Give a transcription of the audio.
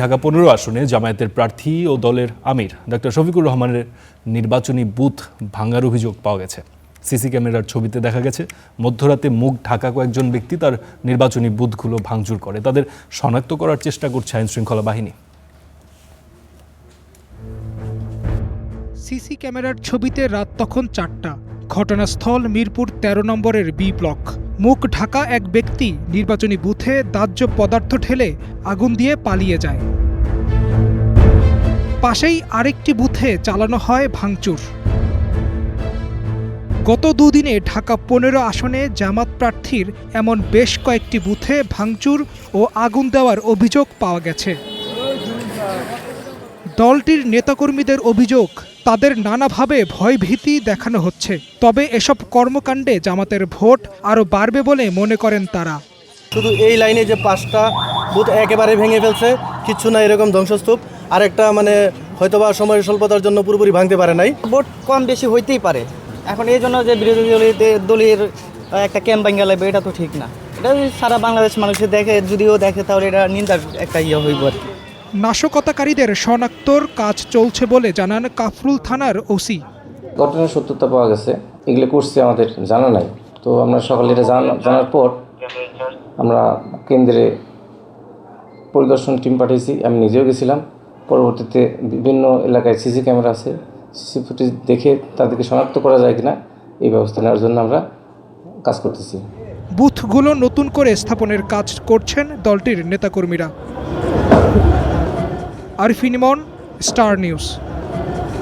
ঢাকা ১৫ আসনে জামায়াতের প্রার্থী ও দলের আমির ডক্টর শফিকুর রহমানের নির্বাচনী বুথ ভাঙার অভিযোগ পাওয়া গেছে। সিসি ক্যামেরার ছবিতে দেখা গেছে মধ্যরাতে মুখ ঢাকা কয়েকজন ব্যক্তি তার নির্বাচনী বুথগুলো ভাঙচুর করে। তাদের শনাক্ত করার চেষ্টা করছে আইনশৃঙ্খলা বাহিনী। সিসি ক্যামেরার ছবিতে রাত তখন ৪টা। ঘটনাস্থল মিরপুর ১৩ নম্বরের বি ব্লক। মুখ ঢাকা এক ব্যক্তি নির্বাচনী বুথে দাহ্য পদার্থ ঢেলে আগুন দিয়ে পালিয়ে যায়। পাশেই আরেকটি বুথে চালানো হয় ভাঙচুর। গত দুদিনে ঢাকা ১৫ আসনে জামাত প্রার্থীর এমন বেশ কয়েকটি বুথে ভাঙচুর ও আগুন দেওয়ার অভিযোগ পাওয়া গেছে। দলটির নেতাকর্মীদের অভিযোগ, তাদের নানাভাবে ভয়ভীতি দেখানো হচ্ছে। তবে এসব কর্মকাণ্ডে জামাতের ভোট আরও বাড়বে বলে মনে করেন তারা। শুধু এই লাইনে যে 5টা বুথ একেবারে ভেঙে ফেলছে, কিচ্ছু না এরকম ধ্বংসস্তূপ, আরেকটা হয়তোবা সময়ের স্বল্পতার জন্য পুরোপুরি ভাঙতে পারে নাই। ভোট কম বেশি হইতেই পারে। এখন এই জন্য যে বিরোধী দলের একটা ক্যাম্প ভাঙা লাগবে, এটা তো ঠিক না। এটা সারা বাংলাদেশ মানুষের দেখে, যদিও দেখে তাহলে এটা নিন্দার একটা হইব আর কি। নাশকতাকারীদের শনাক্তর কাজ চলছে বলে জানান কাফরুল থানার ওসি। ঘটনার সত্যতা পাওয়া গেছে, এগুলো করছে আমাদের জানা নাই। তো আমরা সকালে এটা জানার পর আমরা কেন্দ্রে পরিদর্শন টিম পাঠিয়েছি, আমি নিজেও গেছিলাম। পরবর্তীতে বিভিন্ন এলাকায় সিসি ক্যামেরা আছে, সিসি ফুটেজ দেখে তাদেরকে শনাক্ত করা যায় কিনা এই ব্যবস্থা নেওয়ার জন্য আমরা কাজ করতেছি। বুথগুলো নতুন করে স্থাপনের কাজ করছেন দলটির নেতাকর্মীরা। আরিফিন ইমন, স্টার নিউজ।